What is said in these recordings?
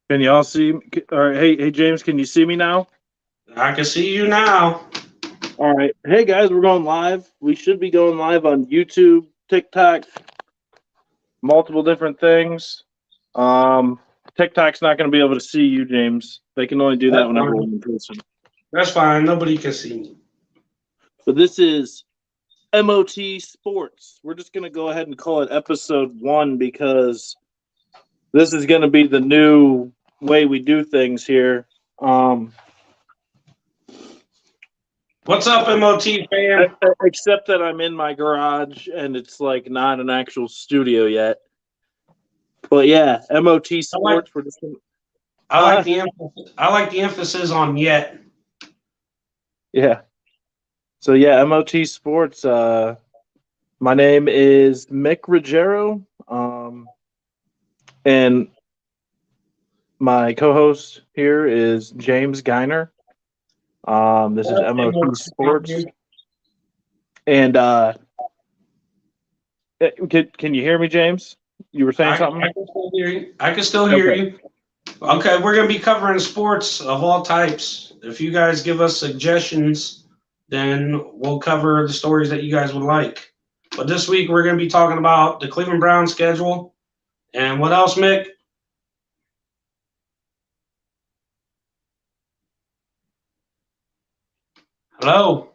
Can you all see? All right. Hey, James, can you see me now? I can see you now. All right. Hey, guys, we're going live. We should be going live on YouTube, TikTok, multiple different things. Um, TikTok's not going to be able to see you, James. They can only do that That's whenever we're fine. in person. That's fine. Nobody can see me. But this is MOT Sports. We're just going to go ahead and call it episode 1 because this is going to be the new way we do things here. What's up, MOT fam? Except that I'm in my garage and it's like not an actual studio yet. But yeah, MOT I like Sports. We're just gonna, I like the emphasis. I like the emphasis on yet. yeah. So yeah, MOT Sports. My name is Mick Ruggiero, and my co-host here is James Giner. This is What up, MOT MOT Sports, fam? and can you hear me, James? You were saying I something? can still hear you. I can still hear Okay. you. Okay, we're gonna be covering sports of all types. If you guys give us suggestions, then we'll cover the stories that you guys would like. But this week we're gonna be talking about the Cleveland Browns schedule and what else, Mick? Hello.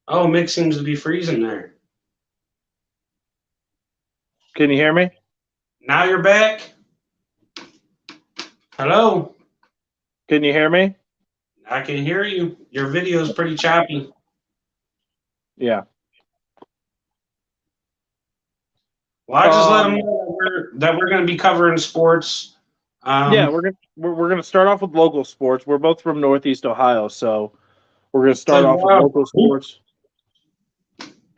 Oh, Mick seems to be freezing there. Can you hear me? Now you're back. Hello. Can you hear me? I can hear you. Your video is pretty choppy. Yeah. Well, I just let them Um. know that we're going to be covering sports. Yeah, Um, we're gonna start off with local sports. We're both from Northeast Ohio, so we're gonna so start off with local sports,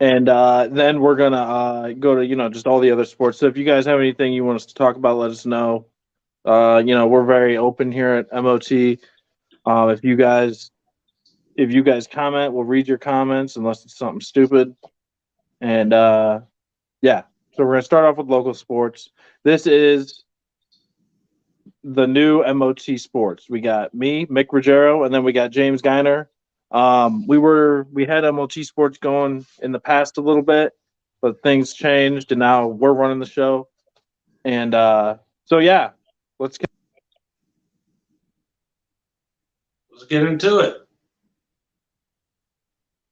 and then we're gonna go to just all the other sports. So if you guys have anything you want us to talk about, let us know. We're very open here at MOT. If you guys comment, we'll read your comments unless it's something stupid. And yeah, so we're gonna start off with local sports. This is the new MOT Sports. We got me, Mick Ruggiero, and then we got James Giner. We had MOT Sports going in the past a little bit, but things changed, and now we're running the show. And so yeah, let's get. let's get into it.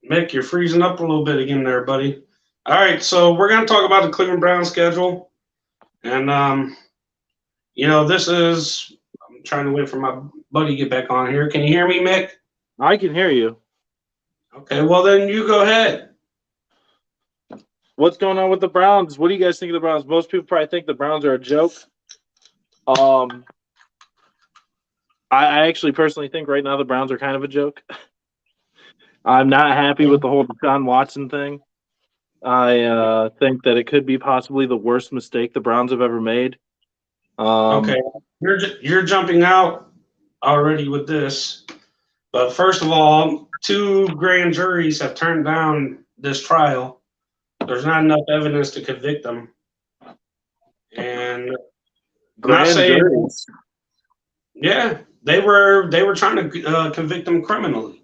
Mick, you're freezing up a little bit again there, buddy. All right, so we're going to talk about the Cleveland Browns schedule. And, this is, I'm trying to wait for my buddy to get back on here. Can you hear me, Mick? I can hear you. Okay, well, then you go ahead. What's going on with the Browns? What do you guys think of the Browns? Most people probably think the Browns are a joke. Um, I actually personally think right now the Browns are kind of a joke. I'm not happy with the whole Deshaun Watson thing. I think that it could be possibly the worst mistake the Browns have ever made. Okay, you're jumping out already with this. But first of all, two grand juries have turned down this trial. There's not enough evidence to convict them. And I'm not Grand saying, juries. yeah, they were trying to convict them criminally.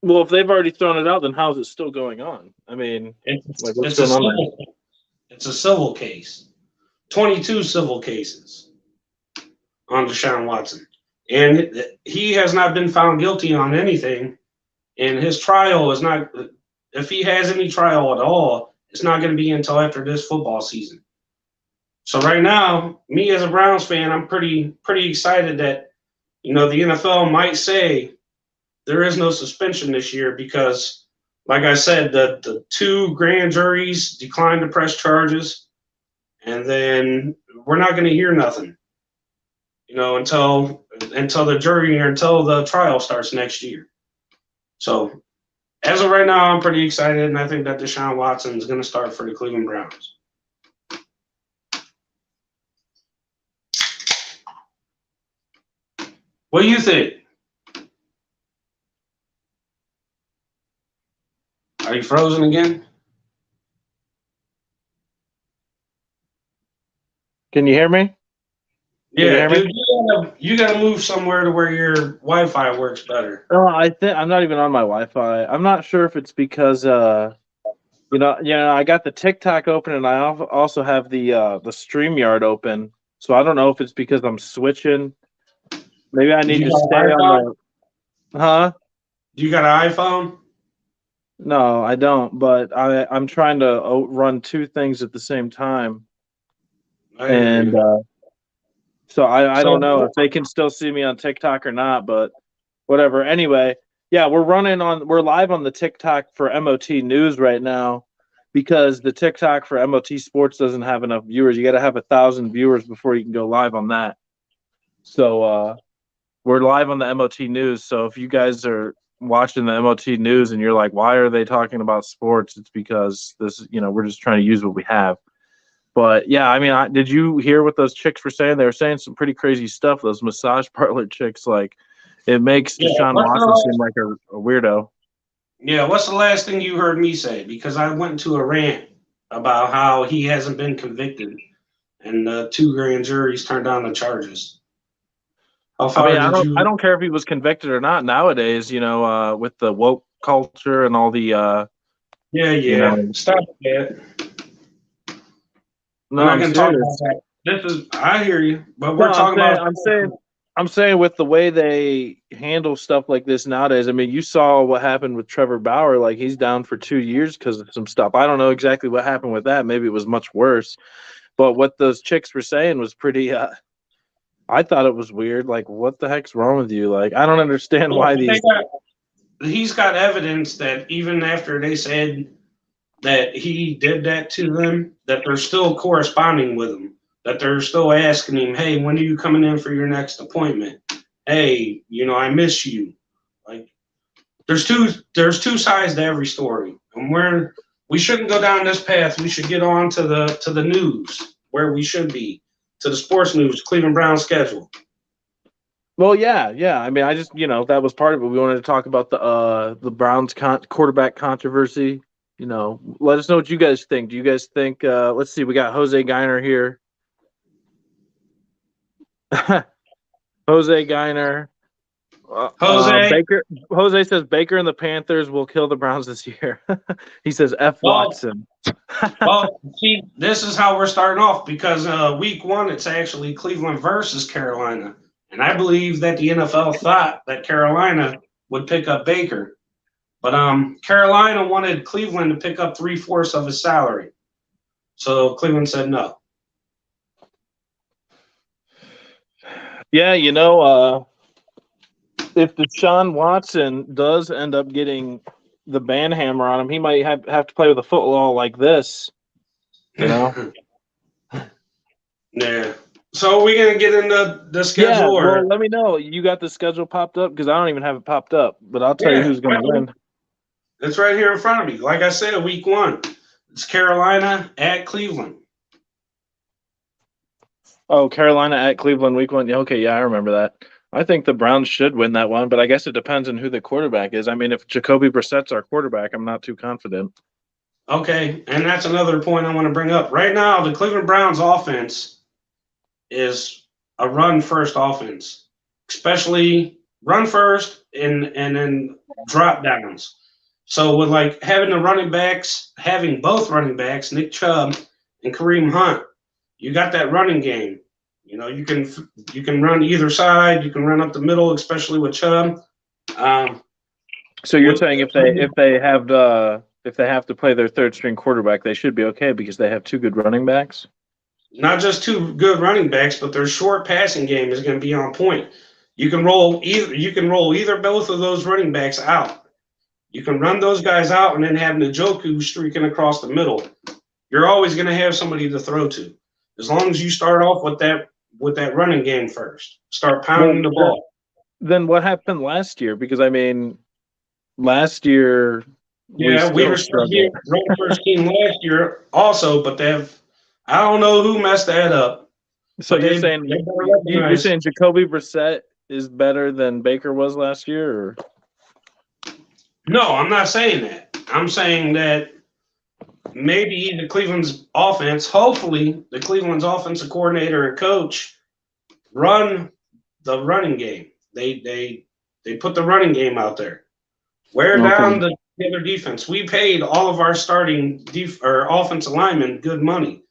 Well, if they've already thrown it out, then how is it still going on? I mean, like, It's, what's it's a going on there? civil it's a civil case. 22 civil cases on Deshaun Watson. And he has not been found guilty on anything. And his trial is not, if he has any trial at all, it's not going to be until after this football season. So right now, me as a Browns fan, I'm pretty excited that the NFL might say there is no suspension this year because, like I said, the two grand juries declined to press charges, and then we're not going to hear nothing, until the jury or until the trial starts next year. So as of right now, I'm pretty excited, and I think that Deshaun Watson is going to start for the Cleveland Browns. What do you think? Are you frozen again? Can you hear me? Can you Yeah, hear me? dude, you gotta move somewhere to where your Wi-Fi works better. Oh, I think I'm not even on my Wi-Fi. I'm not sure if it's because I got the TikTok open and I also have the StreamYard open. So I don't know if it's because I'm switching. Maybe I need You to got stay an on iPhone? the. Huh? You got an iPhone? No, I don't. But I'm trying to run two things at the same time, I hear and you. so I don't So know if they can still see me on TikTok or not. But whatever. Anyway, yeah, we're live on the TikTok for MOT News right now because the TikTok for MOT Sports doesn't have enough viewers. You got to have 1,000 viewers before you can go live on that. So we're live on the MOT News. So if you guys are watching the MOT News and you're like, why are they talking about sports? It's because we're just trying to use what we have. But yeah, I mean, did you hear what those chicks were saying? They were saying some pretty crazy stuff. Those massage parlor chicks, like, it makes yeah, Deshaun Watson seem like a weirdo. what's the last thing you heard me say? Because I went into a rant about how he hasn't been convicted and the two grand juries turned down the charges. How I far mean, did you? I don't care if he was convicted or not nowadays. With the woke culture and all the Yeah. Stop that. We're no, not I'm going to talk about serious. that. This is, I hear you, but No, we're talking about. I'm saying with the way they handle stuff like this nowadays. I mean, you saw what happened with Trevor Bauer. Like, he's down for 2 years because of some stuff. I don't know exactly what happened with that. Maybe it was much worse. But what those chicks were saying was pretty. I thought it was weird. Like, what the heck's wrong with you? Like, I don't understand why these. He's got evidence that even after they said that he did that to them, that they're still corresponding with him, that they're still asking him, hey, when are you coming in for your next appointment? Hey, I miss you. Like, there's two sides to every story, and we shouldn't go down this path. We should get on to the news where we should be, to the sports news, Cleveland Browns schedule. Well, yeah. I mean, I just that was part of it. We wanted to talk about the Browns quarterback controversy. Let us know what you guys think. Do you guys think? Let's see. We got Jose Giner here. Jose Giner. Jose, Jose says Baker and the Panthers will kill the Browns this year. He says F. Watson. well, see, this is how we're starting off because week one, it's actually Cleveland versus Carolina. And I believe that the NFL thought that Carolina would pick up Baker. But Carolina wanted Cleveland to pick up 3/4 of his salary. So Cleveland said no. Yeah, if Deshaun Watson does end up getting the ban hammer on him, he might have to play with a football like this. Yeah. So are we going to get into the schedule? Yeah, well, let me know. You got the schedule popped up? Because I don't even have it popped up, but I'll tell you who's going to win. It's right here in front of me. Like I said, week one, it's Carolina at Cleveland. Oh, Carolina at Cleveland week one. Okay, yeah, I remember that. I think the Browns should win that one, but I guess it depends on who the quarterback is. I mean, if Jacoby Brissett's our quarterback, I'm not too confident. Okay, and that's another point I want to bring up. Right now, the Cleveland Browns offense is a run-first offense, especially run first and then drop downs. So with like having both running backs, Nick Chubb and Kareem Hunt, you got that running game. You can run either side. You can run up the middle, especially with Chubb. So you're saying if they have to play their third string quarterback, they should be okay because they have two good running backs? Not just two good running backs, but their short passing game is going to be on point. You can roll either both of those running backs out. You can run those guys out and then have Njoku streaking across the middle. You're always going to have somebody to throw to, as long as you start off with that running game first. Start pounding the ball. Then what happened last year? Because I mean, last year we were first team last year also, but I don't know who messed that up. So you're saying Jacoby Brissett is better than Baker was last year? Or? No, I'm not saying that. I'm saying that maybe the Cleveland's offense, hopefully the Cleveland's offensive coordinator and coach run the running game. They put the running game out there. Wear down Okay. the other defense. We paid all of our starting or offensive linemen good money,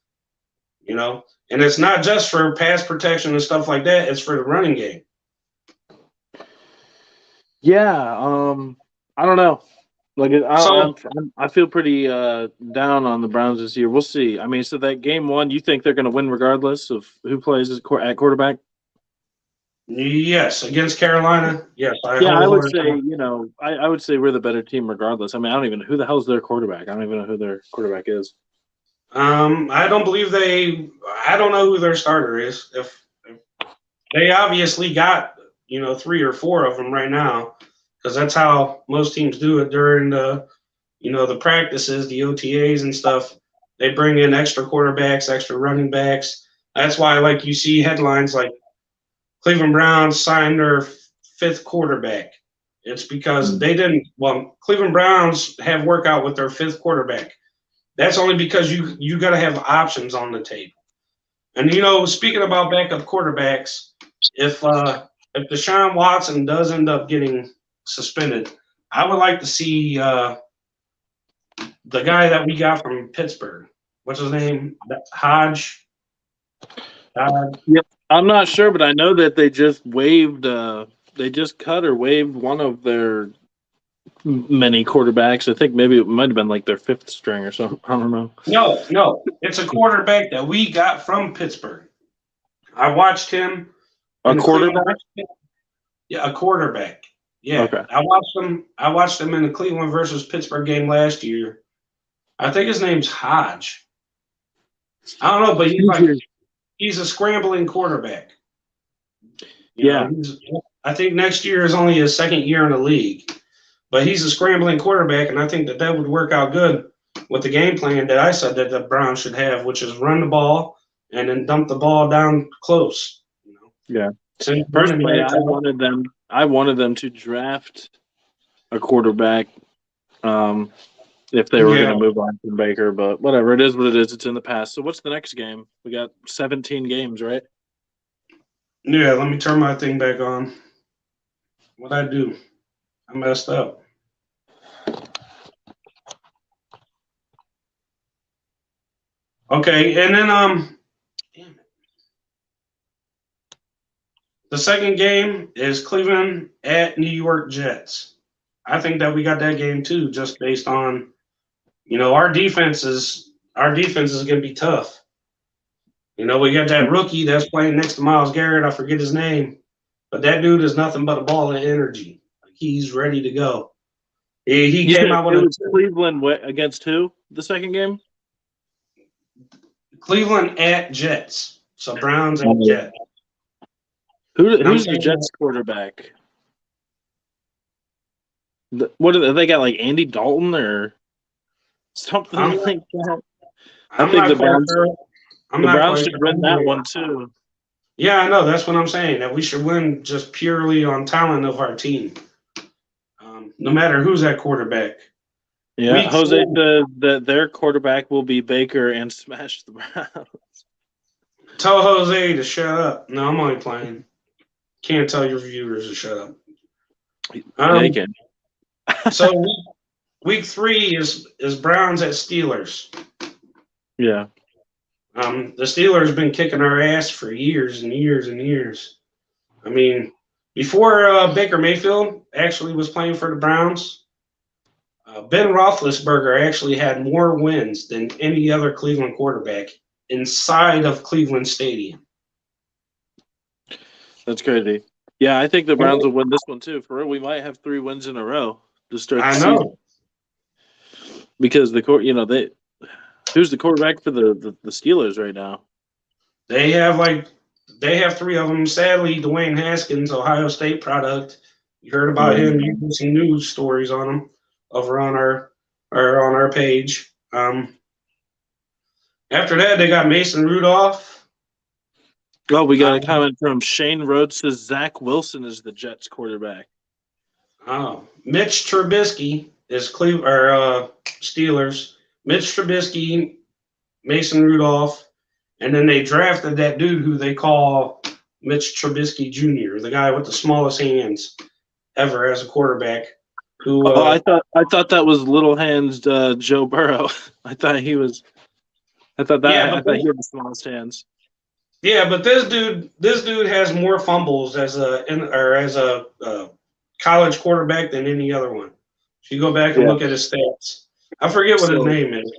you know, and it's not just for pass protection and stuff like that. It's for the running game. Yeah. I don't know. Like So I feel pretty down on the Browns this year. We'll see. I mean, so that game one, you think they're going to win regardless of who plays at quarterback? yes, against Carolina, yes, I Yeah, I would say, wholeheartedly. I would say we're the better team regardless. I mean, I don't even know who the hell's their quarterback. I don't even know who their quarterback is. I don't believe they. I don't know who their starter is. If they obviously got 3 or 4 of them right now, because that's how most teams do it during the practices, the OTAs and stuff. They bring in extra quarterbacks, extra running backs. That's why, like, you see headlines like Cleveland Browns signed their 5th quarterback. It's because they didn't. Well, Cleveland Browns have workout with their 5th quarterback. That's only because you got to have options on the table. And speaking about backup quarterbacks, if Deshaun Watson does end up getting suspended, I would like to see the guy that we got from Pittsburgh. What's his name? Hodge. Yep. I'm not sure, but I know that they just waived. They just cut or waived one of their many quarterbacks. I think maybe it might have been like their 5th string or something. I don't know. No, it's a quarterback that we got from Pittsburgh. I watched him A in the Cleveland. quarterback? Yeah, a quarterback. Yeah, Okay. I watched him in the Cleveland versus Pittsburgh game last year. I think his name's Hodge. I don't know, but he's a scrambling quarterback. Yeah. I think next year is only his 2nd year in the league, but he's a scrambling quarterback, and I think that would work out good with the game plan that I said that the Browns should have, which is run the ball and then dump the ball down close. Yeah. Send running Personally, backs out. I wanted them to draft a quarterback if they were going to move on from Baker, but whatever. It is what it is. It's in the past. So what's the next game? We got 17 games, right? Yeah, let me turn my thing back on. What'd I do? I messed up. Okay, and then damn it. The second game is Cleveland at New York Jets. I think that we got that game too, just based on our defense is going to be tough. We got that rookie that's playing next to Myles Garrett. I forget his name, but that dude is nothing but a ball of energy. Like, he's ready to go. He You came said out with it was Cleveland against who? The second game? Cleveland at Jets. So Browns at Jets. Who's the Jets quarterback? What they got? Like Andy Dalton or something like that? I think the Browns should win that one too. Yeah, I know. That's what I'm saying. That we should win just purely on talent of our team, no matter who's at quarterback. Yeah, Jose said that their quarterback will be Baker and smash the Browns. Tell Jose to shut up. No, I'm only playing. Can't tell your viewers to shut up. They can. So week 3 is Browns at Steelers. Yeah. The Steelers been kicking our ass for years and years and years. I mean, before Baker Mayfield actually was playing for the Browns, Ben Roethlisberger actually had more wins than any other Cleveland quarterback inside of Cleveland Stadium. That's crazy. Yeah, I think the Browns will win this one too. For real, we might have 3 wins in a row to start the season. Because who's the quarterback for the Steelers right now? They have 3 of them. Sadly, Dwayne Haskins, Ohio State product. You heard about him. You can see news stories on him over on our page. After that, they got Mason Rudolph. Oh, we got a comment from Shane Rhodes says Zach Wilson is the Jets quarterback. Oh, Mitch Trubisky is Steelers. Mitch Trubisky, Mason Rudolph, and then they drafted that dude who they call Mitch Trubisky Jr., the guy with the smallest hands ever as a quarterback. Who? Oh, I thought that was little hands Joe Burrow. I thought he was. I thought Yeah, that. I but thought he had the smallest hands. yeah, but this dude has more fumbles as a college quarterback than any other one. If you go back and Yeah. look at his stats, I forget what his So name is.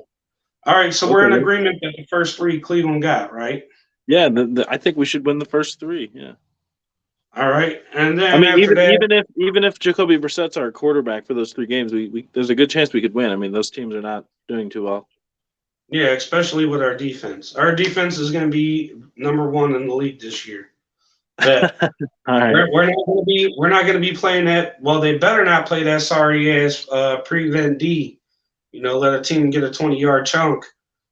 All right, so we're in okay. agreement that the first three Cleveland got, right? Yeah, I think we should win the first three. Yeah. All right, and I then mean, after that, even if Jacoby Brissett's our quarterback for those 3 games, we there's a good chance we could win. I mean, those teams are not doing too well. yeah, especially with our defense. Our defense is going to be number one in the league this year. But All right. we're not going to be playing that. Well, they better not play that sorry ass prevent D. Let a team get a 20-yard chunk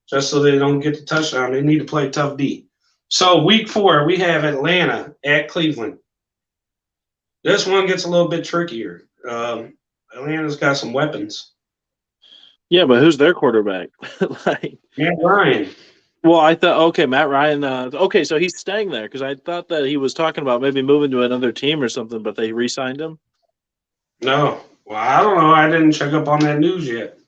just so they don't get the touchdown. They need to play tough D. So week 4, we have Atlanta at Cleveland. This one gets a little bit trickier. Atlanta's got some weapons. Yeah, but who's their quarterback? Like, Matt Ryan. well, I thought okay, Matt Ryan. Okay, so he's staying there because I thought that he was talking about maybe moving to another team or something, but they re-signed him. No. Well, I don't know. I didn't check up on that news yet.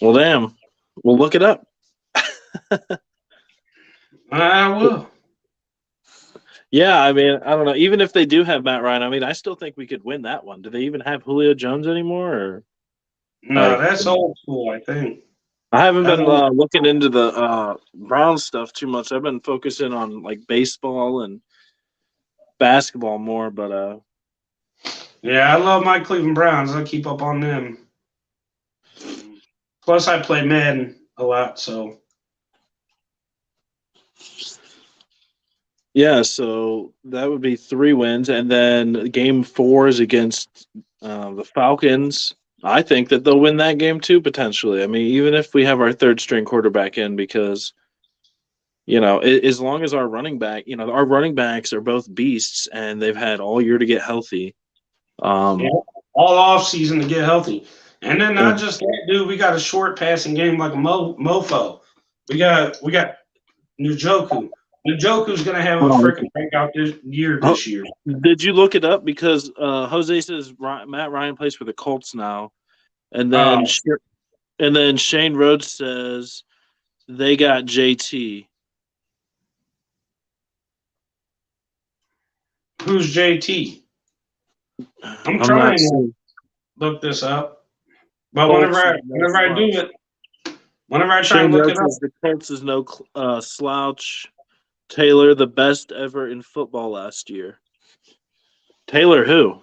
Well, damn. We'll look it up. I will. Yeah, I mean, I don't know. Even if they do have Matt Ryan, I mean, I still think we could win that one. Do they even have Julio Jones anymore? Or No, that's old school, I think. I haven't I been don't- looking into the Browns stuff too much. I've been focusing on like baseball and basketball more. But Yeah, I love my Cleveland Browns. I keep up on them. Plus, I play Madden a lot, so. yeah, so that would be 3 wins, and then game 4 is against the Falcons. I think that they'll win that game too, potentially. I mean, even if we have our third string quarterback in, because as long as our running backs are both beasts, and they've had all year to get healthy. Yeah, all off season to get healthy. And then not just that, dude. We got a short passing game like a mofo. We got Njoku. Njoku's gonna have a freaking breakout this year. Did you look it up? Because Jose says Matt Ryan plays for the Colts now, and then Shane Rhodes says they got JT. Who's JT? I'm trying to look this up, but whenever I try and look it up, the Colts is no slouch. Taylor, the best ever in football last year. Taylor, who?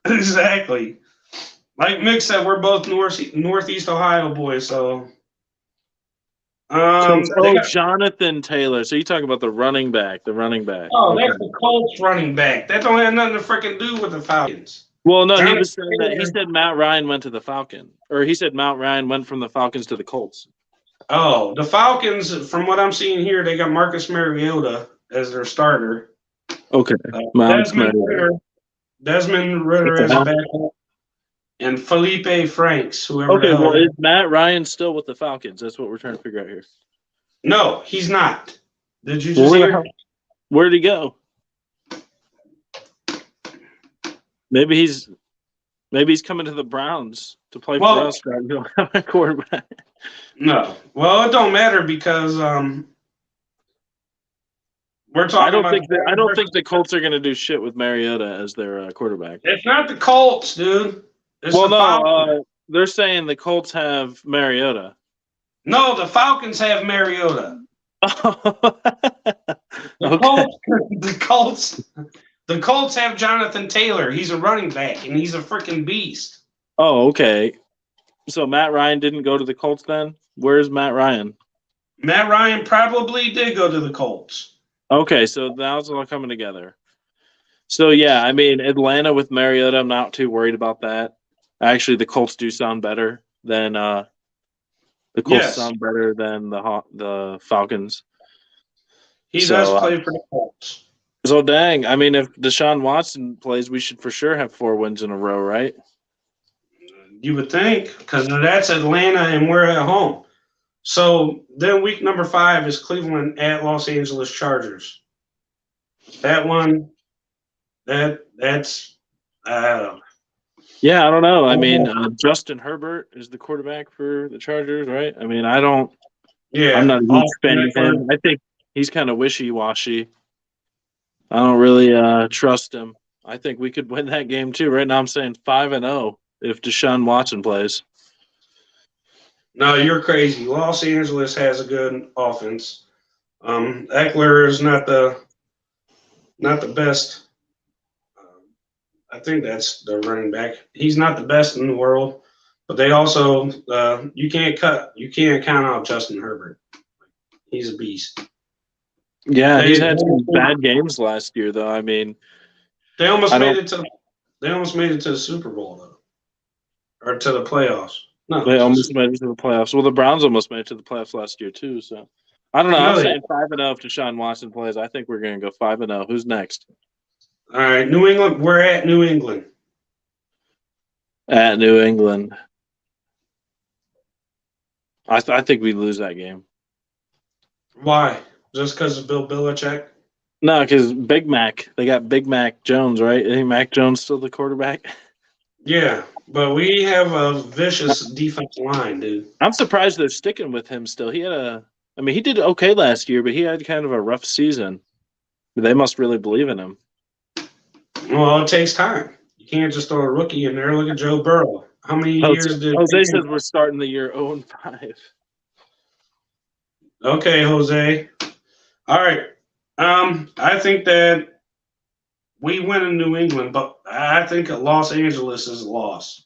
Exactly. Like Mick said, we're both Northeast Ohio boys, so. Jonathan Taylor. So you talking about the running back? Oh, that's the Colts running back. That don't have nothing to freaking do with the Falcons. Well, no, he was saying that. He said Matt Ryan went to the Falcons, or he said Matt Ryan went from the Falcons to the Colts. Oh, the Falcons, from what I'm seeing here, they got Marcus Mariota as their starter. Okay. Desmond Ritter as a backup. And Felipe Franks, whoever. Okay, well, is Matt Ryan still with the Falcons? That's what we're trying to figure out here. No, he's not. Did you just hear? Where did he go? Maybe he's coming to the Browns to play for us. Right? We don't have a quarterback. No, well, it don't matter because we're talking. I don't think the Colts are going to do shit with Mariota as their quarterback. It's not the Colts, dude. They're saying the Colts have Mariota. No, the Falcons have Mariota. The Colts have Jonathan Taylor. He's a running back, and he's a freaking beast. Oh, okay. So Matt Ryan didn't go to the Colts then? Where's Matt Ryan? Matt Ryan probably did go to the Colts. Okay, so now it's all coming together. So, yeah, I mean, Atlanta with Mariota, I'm not too worried about that. Actually, the Colts do sound better than the Falcons. He does play for the Colts. So, dang, I mean, if Deshaun Watson plays, we should for sure have 4 wins in a row, right? You would think, because that's Atlanta and we're at home. So then week number 5 is Cleveland at Los Angeles Chargers. That one, that's Yeah, I don't know. I mean, Justin Herbert is the quarterback for the Chargers, right? I mean, I'm not a huge fan of him. I think he's kind of wishy-washy. I don't really trust him. I think we could win that game too. Right now, I'm saying 5-0 if Deshaun Watson plays. No, you're crazy. Los Angeles has a good offense. Eckler is not the best. I think that's the running back. He's not the best in the world, but they also you can't count out Justin Herbert. He's a beast. Yeah, he's had some bad games last year, though. I mean, they almost made it to the Super Bowl though, or to the playoffs. No, they almost made it to the playoffs. Well, the Browns almost made it to the playoffs last year too. So I don't know. I'm saying 5-0 if Deshaun Watson plays. I think we're going to go 5-0. Who's next? All right, New England. We're at New England. At New England. I think we lose that game. Why? Just because of Bill Belichick? No, because Big Mac. They got Big Mac Jones, right? Isn't Mac Jones still the quarterback? Yeah, but we have a vicious defensive line, dude. I'm surprised they're sticking with him still. He did okay last year, but he had kind of a rough season. They must really believe in him. Well, it takes time. You can't just throw a rookie in there. Look at Joe Burrow. How many years did Jose says we're starting the year 0-5? Okay, Jose. All right. I think that we win in New England, but I think Los Angeles is a loss.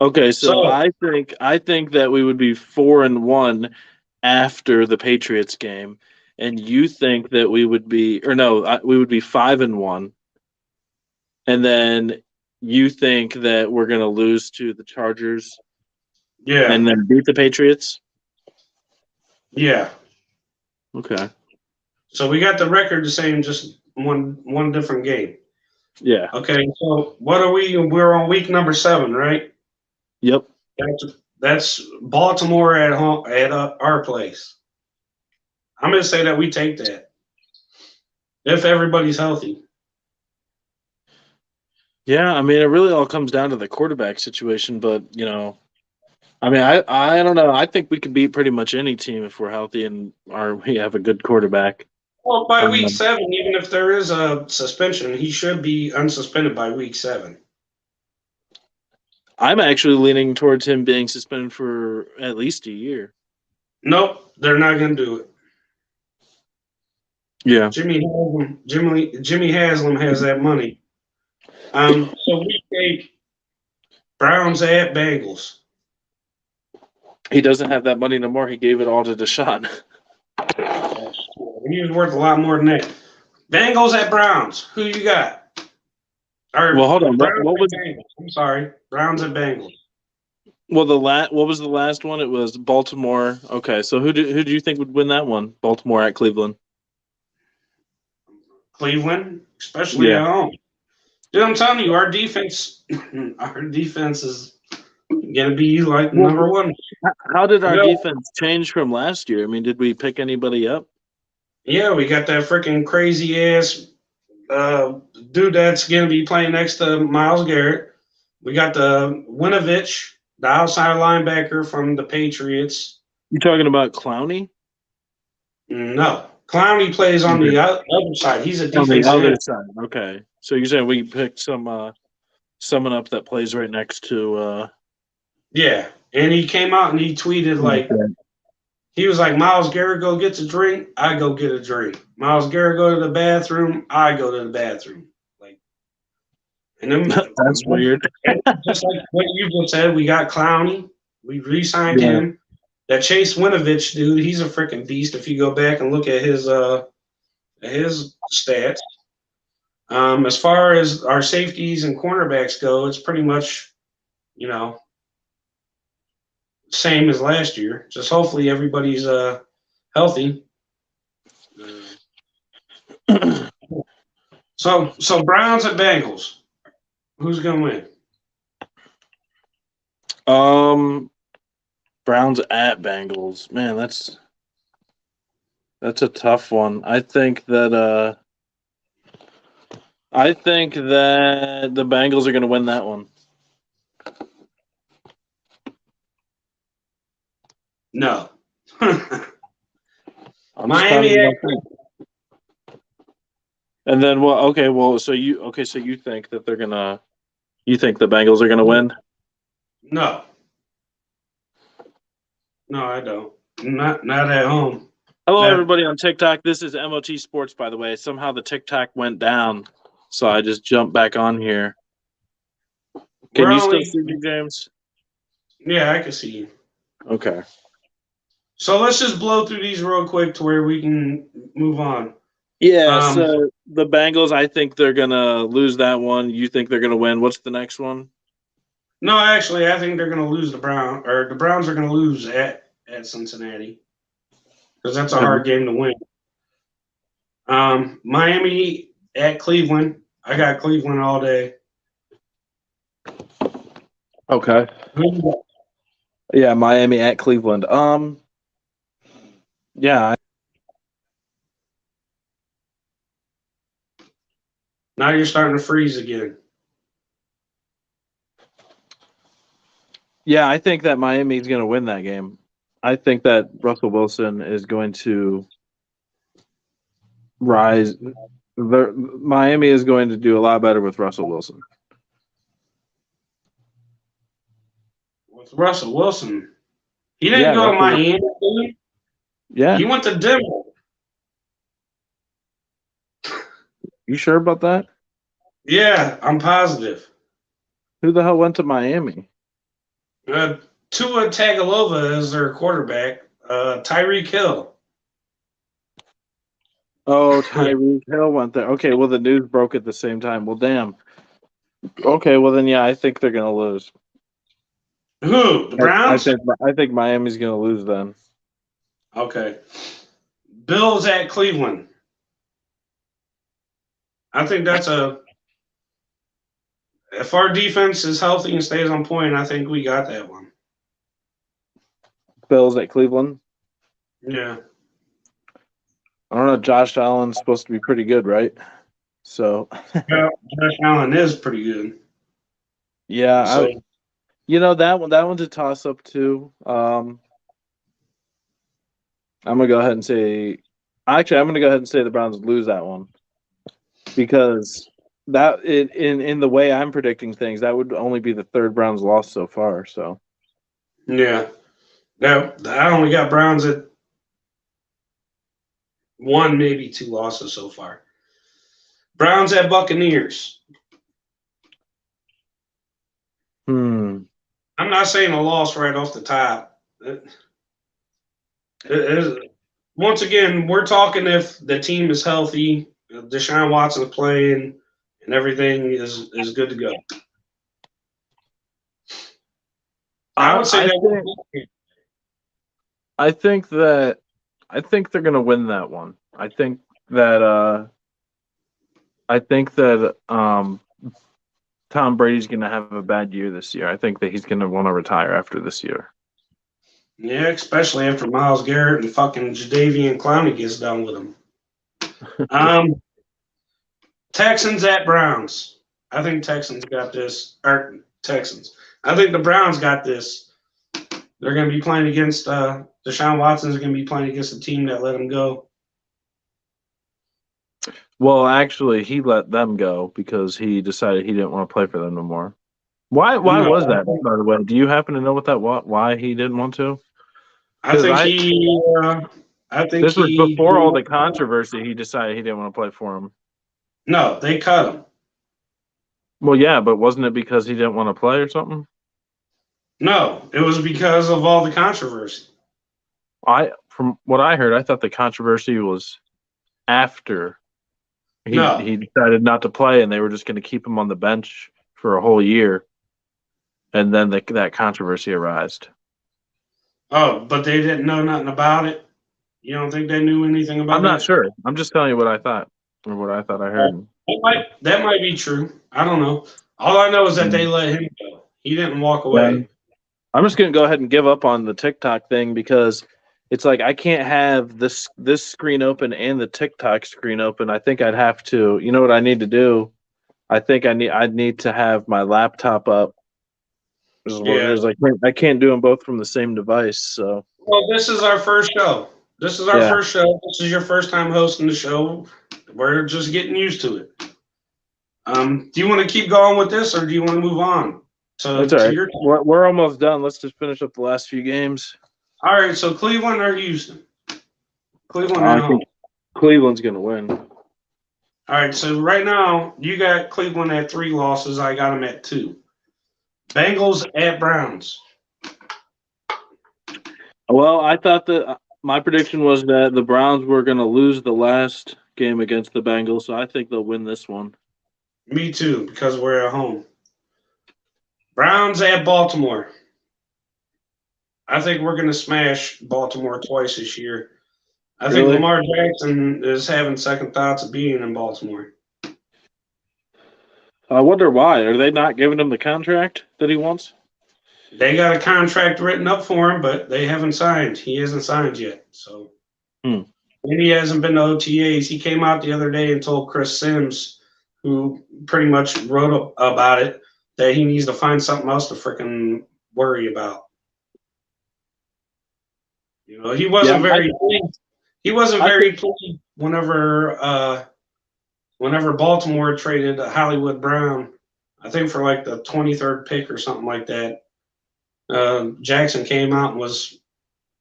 Okay, so I think that we would be 4-1 after the Patriots game, and you think that we would be 5-1, and then you think that we're going to lose to the Chargers, and then beat the Patriots. Yeah. Okay. So we got the record the same, just one different game. Yeah. Okay. So what are we? We're on week number 7, right? Yep. That's Baltimore at home at our place. I'm going to say that we take that if everybody's healthy. Yeah, I mean, it really all comes down to the quarterback situation, but I mean, I don't know. I think we can beat pretty much any team if we're healthy and we have a good quarterback. Well, by week 7, even if there is a suspension, he should be unsuspended by week 7. I'm actually leaning towards him being suspended for at least a year. Nope, they're not going to do it. Yeah. Jimmy Haslam has that money. So we take Browns at Bengals. He doesn't have that money no more. He gave it all to Deshaun. He was worth a lot more than that. Bengals at Browns. Who you got? Well, hold on. What was? I'm sorry, Browns at Bengals. Well, what was the last one? It was Baltimore. Okay, so who do you think would win that one? Baltimore at Cleveland. Cleveland, especially at home. Dude, I'm telling you, our defense is gonna be like number 1. How did our defense change from last year? I mean, did we pick anybody up? Yeah, we got that freaking crazy ass dude that's gonna be playing next to Myles Garrett. We got the Winovich, the outside linebacker from the Patriots. You talking about Clowney? No, Clowney plays on the other side. He's a defensive on the other side. Okay, so you're saying we picked someone up that plays right next to. Yeah, and he came out and he tweeted like. He was like, Myles Garrett go gets a drink, I go get a drink. Myles Garrett go to the bathroom, I go to the bathroom. Like, and then that's weird. Just like what you just said, we got Clowney. We re-signed him. That Chase Winovich dude, he's a freaking beast. If you go back and look at his stats, as far as our safeties and cornerbacks go, it's pretty much, same as last year. Just hopefully everybody's healthy. So Browns and Bengals. Who's gonna win? Browns at Bengals. Man, that's a tough one. I think that the Bengals are going to win that one. No. I'm Miami at And then so you think that you think the Bengals are gonna win? No. No, I don't. Not at home. Hello everybody on TikTok. This is MOT Sports, by the way. Somehow the TikTok went down, so I just jumped back on here. Can you still see me, James? Yeah, I can see you. Okay. So let's just blow through these real quick to where we can move on. Yeah, so the Bengals, I think they're gonna lose that one. You think they're gonna win? What's the next one? No, actually, I think they're gonna lose the Browns are gonna lose at Cincinnati. Because that's a hard game to win. Miami at Cleveland. I got Cleveland all day. Okay. Yeah, Miami at Cleveland. Yeah. Now you're starting to freeze again. Yeah, I think that Miami is going to win that game. I think that Russell Wilson is going to rise. Miami is going to do a lot better with Russell Wilson. With Russell Wilson, he didn't go to Miami. Yeah, he went to Denver. You sure about that? Yeah, I'm positive. Who the hell went to Miami? Tua Tagovailoa is their quarterback. Tyreek Hill. Oh, Tyreek Hill went there. Okay, well the news broke at the same time. Well, damn. Okay, well then yeah, I think they're gonna lose. Who? The Browns? I think Miami's gonna lose then. Okay. Bills at Cleveland. I think that's if our defense is healthy and stays on point, I think we got that one. Bills at Cleveland? Yeah. I don't know. Josh Allen's supposed to be pretty good, right? So yeah, Josh Allen is pretty good. Yeah, so, that one's a toss up too. I'm gonna go ahead and say the Browns lose that one because that in the way I'm predicting things, that would only be the third Browns loss so far. So yeah, I only got Browns at 1, maybe 2 losses so far. Browns at Buccaneers. I'm not saying a loss right off the top. Once again, we're talking if the team is healthy, Deshaun Watson playing, and everything is good to go. I would say I think they're going to win that one. I think that Tom Brady's going to have a bad year this year. I think that he's going to want to retire after this year. Yeah, especially after Myles Garrett and fucking Jadeveon Clowney gets done with him. Texans at Browns. I think Texans got this. Or Texans. I think the Browns got this. They're going to be playing against Deshaun Watson's going to be playing against a team that let him go. Well, actually, he let them go because he decided he didn't want to play for them no more. Why was that, by the way? Do you happen to know why he didn't want to? I think this was before all the controversy. He decided he didn't want to play for him. No, they cut him. Well, yeah, but wasn't it because he didn't want to play or something? No, it was because of all the controversy. From what I heard, I thought the controversy was after he decided not to play, and they were just going to keep him on the bench for a whole year, and then that controversy arose. Oh, but they didn't know nothing about it? You don't think they knew anything about it? I'm not sure. I'm just telling you what I thought, or what I thought I heard. That might be true. I don't know. All I know is that they let him go. He didn't walk away. I'm just gonna go ahead and give up on the TikTok thing because it's like I can't have this screen open and the TikTok screen open. I think I'd have to. You know what I need to do? I think I'd need to have my laptop up. This is what it Yeah. is. I can't do them both from the same device. So Well, this is our first show. This is our yeah, first show. This is your first time hosting the show. We're just getting used to it. Do you want to keep going with this, or do you want to move on that's all to right. your? We're almost done. Let's just finish up the last few games. All right. So Cleveland or Houston? Cleveland I at think home. Cleveland's gonna win. All right. So right now you got Cleveland at 3 losses. I got them at 2. Bengals at Browns. Well, I thought that my prediction was that the Browns were going to lose the last game against the Bengals, so I think they'll win this one. Me too, because we're at home. Browns at Baltimore. I think we're going to smash Baltimore twice this year. I think Really? Lamar Jackson is having second thoughts of being in Baltimore. I wonder why. Are they not giving him the contract that he wants? They got a contract written up for him, but they haven't signed. He hasn't signed yet. So and he hasn't been to OTAs. He came out the other day and told Chris Sims, who pretty much wrote about it, that he needs to find something else to freaking worry about. You know, he wasn't very pleased. He wasn't very pleased whenever Baltimore traded Hollywood Brown, I think for like the 23rd pick or something like that. Jackson came out and was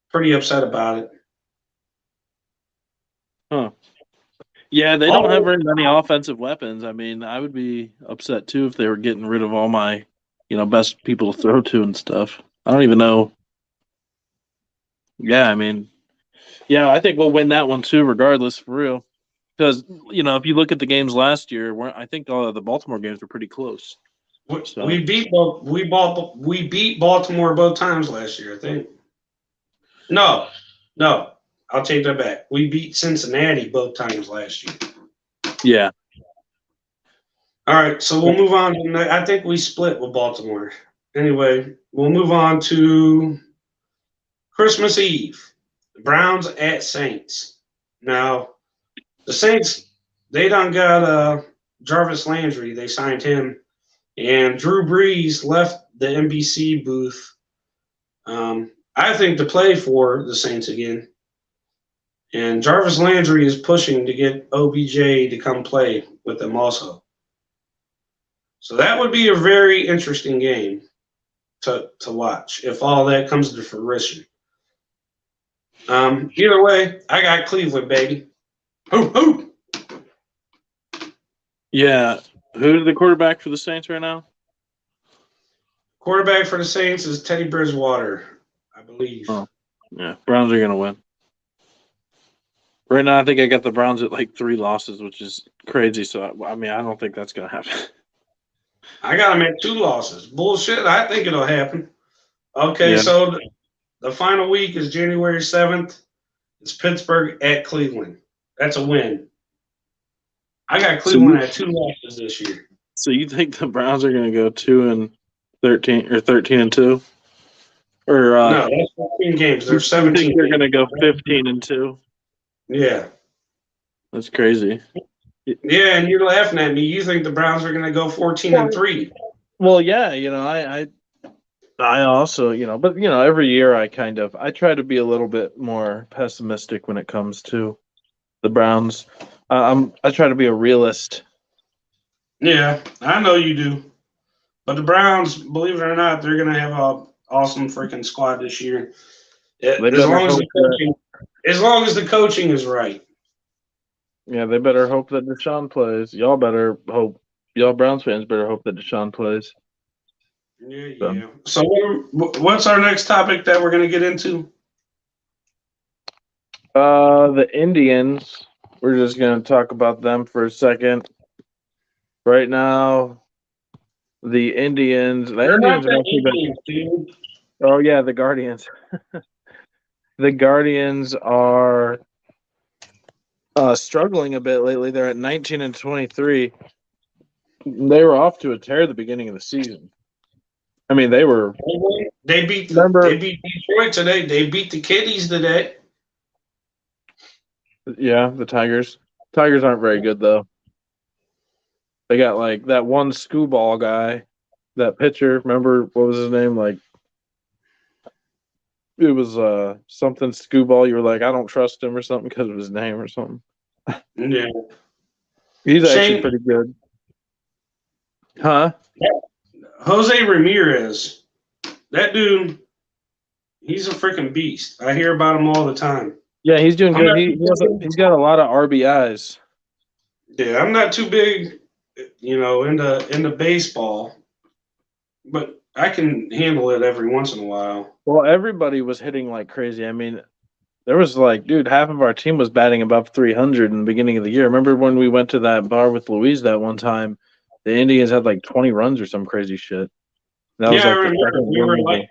pretty upset about it. Huh. Yeah, they don't have very many offensive weapons. I mean, I would be upset too if they were getting rid of all my, best people to throw to and stuff. I don't even know. Yeah, I mean, yeah, I think we'll win that one too, regardless, for real. Because if you look at the games last year, I think all of the Baltimore games were pretty close. So. We beat Baltimore both times last year, I think. No, I'll take that back. We beat Cincinnati both times last year. Yeah. All right, so we'll move on. I think we split with Baltimore. Anyway, we'll move on to Christmas Eve. Browns at Saints. Now, the Saints, they done got Jarvis Landry. They signed him. And Drew Brees left the NBC booth, I think, to play for the Saints again. And Jarvis Landry is pushing to get OBJ to come play with them also. So that would be a very interesting game to watch if all that comes to fruition. Either way, I got Cleveland, baby. Hoop, hoop. Yeah. Who's the quarterback for the Saints right now? Quarterback for the Saints is Teddy Bridgewater, I believe. Oh, yeah. Browns are going to win. Right now, I think I got the Browns at like 3 losses, which is crazy. So, I mean, I don't think that's going to happen. I got them at 2 losses. Bullshit. I think it'll happen. Okay, so the final week is January 7th. It's Pittsburgh at Cleveland. That's a win. I got Cleveland at 2 losses this year. So you think the Browns are going to go 2-13 or 13-2? Or no, that's 14 games. There's 17. You think they're going to go 15-2? Yeah. That's crazy. Yeah, and you're laughing at me. You think the Browns are going to go 14-3? Well, yeah, I also, but every year I try to be a little bit more pessimistic when it comes to the Browns. I try to be a realist. Yeah, I know you do. But the Browns, believe it or not, they're going to have an awesome freaking squad this year. As long as the coaching is right. Yeah, they better hope that Deshaun plays. Y'all Browns fans better hope that Deshaun plays. Yeah. So what's our next topic that we're going to get into? The Indians. We're just going to talk about them for a second. Right now, the Indians. They're not the Indians, dude. Oh, yeah, the Guardians. The Guardians are struggling a bit lately. They're at 19-23. They were off to a tear at the beginning of the season. I mean, they were They beat Detroit today. They beat the Kitties today. Yeah, the Tigers. Tigers aren't very good though. They got like that one screwball guy, that pitcher. Remember what was his name? Like it was something screwball. You were like, I don't trust him or something because of his name or something. Yeah. He's actually pretty good. Huh? Jose Ramirez. That dude, he's a freaking beast. I hear about him all the time. Yeah, he's doing good. He's got a lot of RBIs. Yeah, I'm not too big, into baseball, but I can handle it every once in a while. Well, everybody was hitting like crazy. I mean, there was like, dude, half of our team was batting above 300 in the beginning of the year. Remember when we went to that bar with Louise that one time? The Indians had like 20 runs or some crazy shit. That was like I remember.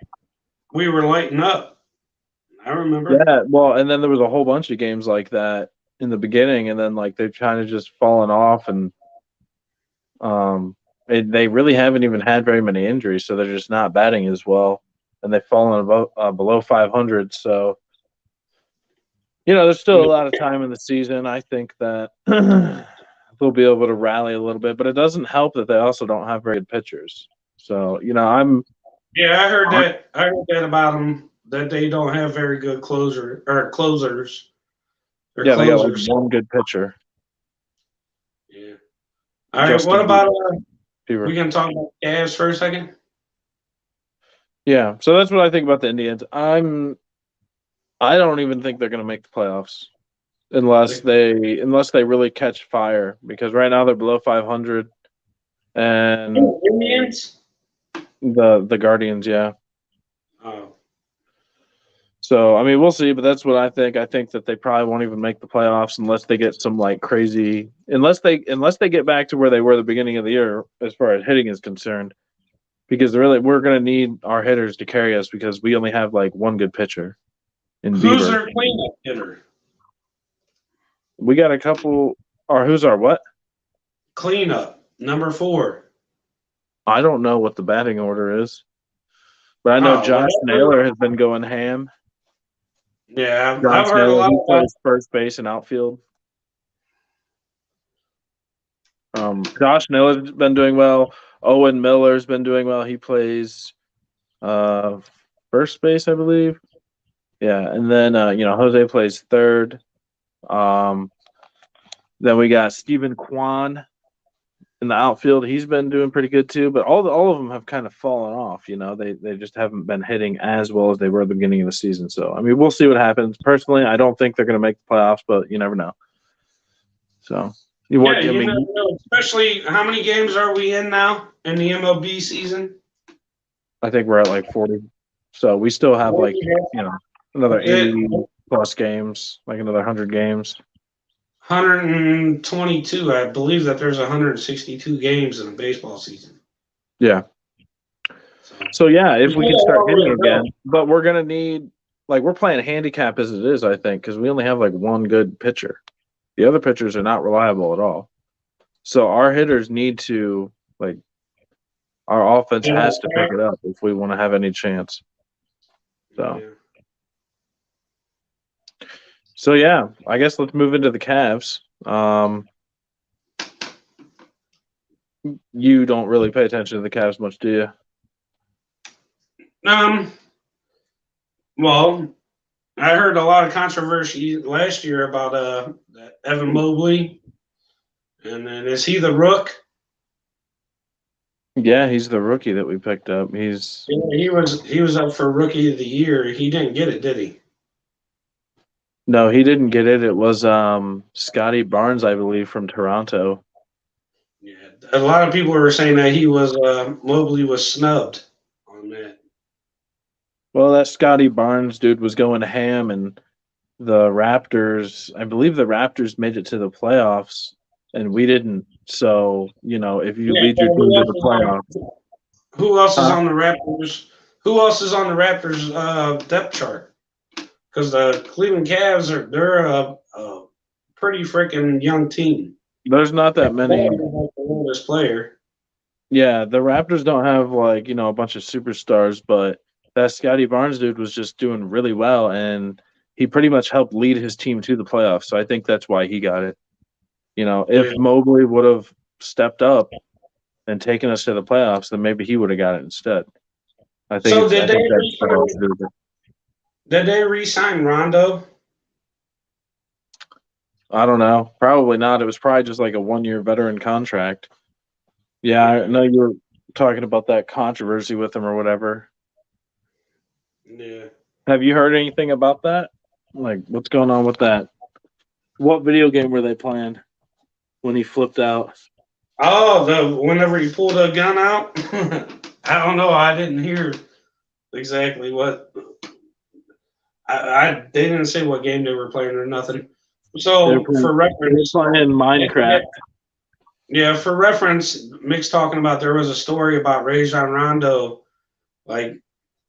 We were lighting up. I remember. Yeah, well, and then there was a whole bunch of games like that in the beginning, and then like they've kind of just fallen off, and they really haven't even had very many injuries, so they're just not batting as well, and they've fallen below 500. So, there's still a lot of time in the season. I think that they'll be able to rally a little bit, but it doesn't help that they also don't have very good pitchers. So, I heard that. I heard that about them, that they don't have very good closers. They got like one good pitcher. Yeah. All right. What about we can talk about Cavs for a second? Yeah. So that's what I think about the Indians. I don't even think they're going to make the playoffs unless they really catch fire, because right now they're below 500. And Indians? The Guardians, yeah. Oh. So, I mean, we'll see, but that's what I think. I think that they probably won't even make the playoffs unless they get some like crazy, unless they get back to where they were at the beginning of the year as far as hitting is concerned. Because we're going to need our hitters to carry us, because we only have like one good pitcher in Bieber. Who's our cleanup hitter? We got a couple. Or who's our what? Cleanup, number 4. I don't know what the batting order is, but I know Josh Naylor has been going ham. Yeah, I've heard a lot about plays first base and outfield. Josh Naylor's been doing well. Owen Miller's been doing well. He plays first base, I believe. Yeah, and then Jose plays third. Then we got Stephen Kwan in the outfield. He's been doing pretty good too, but all of them have kind of fallen off. They just haven't been hitting as well as they were at the beginning of the season. So I mean, we'll see what happens. Personally, I don't think they're going to make the playoffs, but you never know. So you never know. Especially, how many games are we in now in the MLB season? I think we're at like 40. So we still have like another 80 plus games, like another 100 games. 122. I believe that there's 162 games in a baseball season. Yeah. So yeah, if we can start hitting again, but we're gonna need, like, we're playing handicap as it is, I think, because we only have like one good pitcher. The other pitchers are not reliable at all. So our hitters need to, like, our offense has to pick it up if we want to have any chance. So yeah, I guess let's move into the Cavs. You don't really pay attention to the Cavs much, do you? Well, I heard a lot of controversy last year about Evan Mobley, and then is he the rook? Yeah, he's the rookie that we picked up. He was up for Rookie of the Year. He didn't get it, did he? No, he didn't get it. It was Scotty Barnes, I believe, from Toronto. Yeah, a lot of people were saying that Mobley was snubbed on that. Well, that Scotty Barnes dude was going ham, and the Raptors, I believe the Raptors made it to the playoffs, and we didn't. So, if you lead your team to the playoffs. Who else is on the Raptors? Who else is on the Raptors depth chart? Because the Cleveland Cavs they're a pretty freaking young team. There's not that many. The oldest player. Yeah, the Raptors don't have a bunch of superstars, but that Scotty Barnes dude was just doing really well, and he pretty much helped lead his team to the playoffs. So I think that's why he got it. If Yeah. Mobley would have stepped up and taken us to the playoffs, then maybe he would have got it instead. I think So it's. I think that's what has to do with it. did they re-sign Rondo? I don't know. Probably not. It was probably just like a 1-year veteran contract. Yeah, I know you were talking about that controversy with him or whatever. Yeah. Have you heard anything about that? Like, what's going on with that? What video game were they playing when he flipped out? Oh, whenever he pulled a gun out? I don't know. I didn't hear exactly what. They didn't say what game they were playing or nothing. So for reference, playing Minecraft. Yeah, for reference, Mick's talking about there was a story about Rajon Rondo, like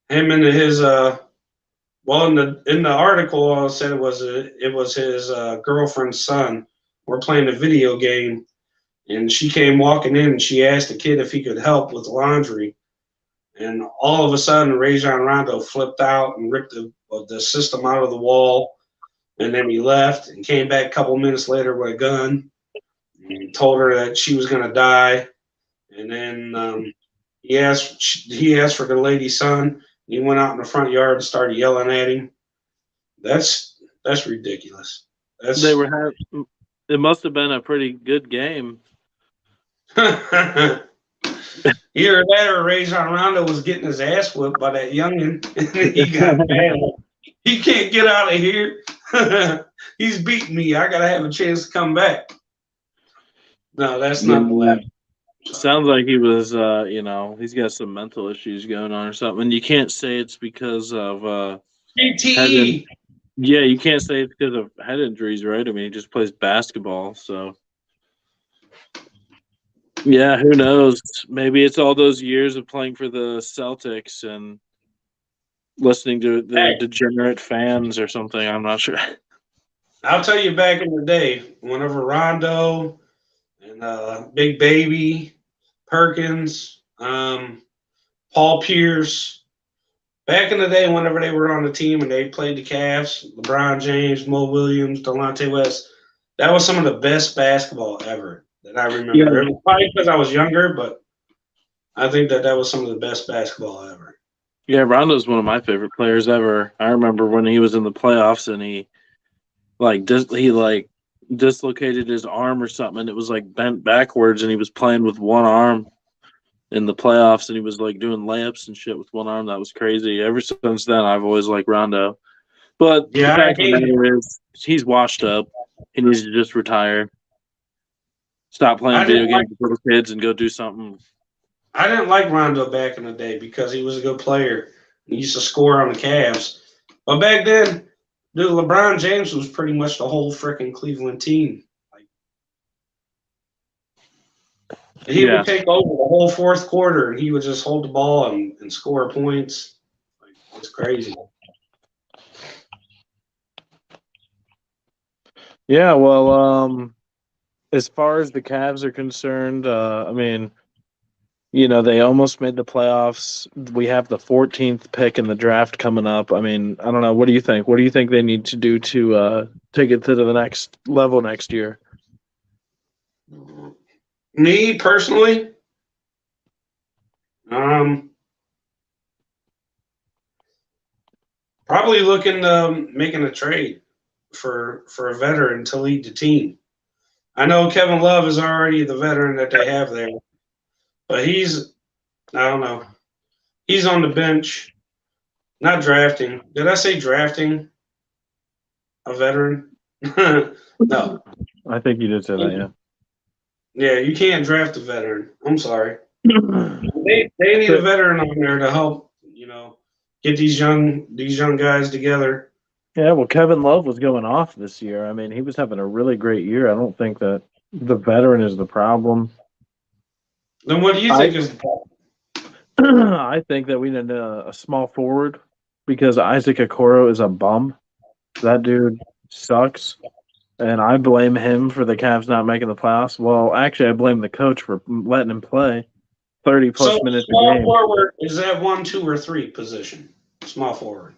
him and his well in the article it said it was his girlfriend's son were playing a video game, and she came walking in and she asked the kid if he could help with laundry, and all of a sudden Rajon Rondo flipped out and ripped the system out of the wall, and then he left and came back a couple minutes later with a gun. He told her that she was going to die, and then he asked for the lady's son. He went out in the front yard and started yelling at him. That's ridiculous. They were having. It must have been a pretty good game. Either that or Rajon Rondo was getting his ass whipped by that youngin, and he got mad. He can't get out of here. He's beating me. I gotta have a chance to come back. No, that's not the left. Sounds like he was, he's got some mental issues going on or something. And you can't say it's because of CTE. Yeah, you can't say it's because of head injuries, right? I mean, he just plays basketball, so yeah, who knows? Maybe it's all those years of playing for the Celtics and listening to the degenerate fans or something. I'm not sure. I'll tell you, back in the day, whenever Rondo and Big Baby, Perkins, Paul Pierce, back in the day, whenever they were on the team and they played the Cavs, LeBron James, Mo Williams, Delonte West, that was some of the best basketball ever that I remember. Yeah. It was probably because I was younger, but I think that was some of the best basketball ever. Yeah, Rondo's one of my favorite players ever. I remember when he was in the playoffs and he dislocated his arm or something, and it was like bent backwards, and he was playing with one arm in the playoffs, and he was like doing layups and shit with one arm. That was crazy. Ever since then, I've always liked Rondo. But the fact of the matter is, he's washed up. He needs to just retire. Stop playing video games with little kids and go do something. I didn't like Rondo back in the day because he was a good player. He used to score on the Cavs. But back then, dude, LeBron James was pretty much the whole freaking Cleveland team. He would take over the whole fourth quarter, and he would just hold the ball and score points. It's crazy. Yeah, well, as far as the Cavs are concerned, I mean, they almost made the playoffs. We have the 14th pick in the draft coming up. I mean, I don't know. What do you think? What do you think they need to do to take it to the next level next year? Me personally, probably looking making a trade for a veteran to lead the team. I know Kevin Love is already the veteran that they have there, but I don't know. He's on the bench, not drafting. Did I say drafting a veteran? No. I think you did say that, yeah. Yeah, you can't draft a veteran. I'm sorry. They need a veteran on there to help, get these young guys together. Yeah, well, Kevin Love was going off this year. I mean, he was having a really great year. I don't think that the veteran is the problem. Then what do you think is the problem? I think that we need a small forward because Isaac Okoro is a bum. That dude sucks. And I blame him for the Cavs not making the playoffs. Well, actually, I blame the coach for letting him play 30-plus minutes a game. Forward, is that 1, 2, or 3 position? Small forward.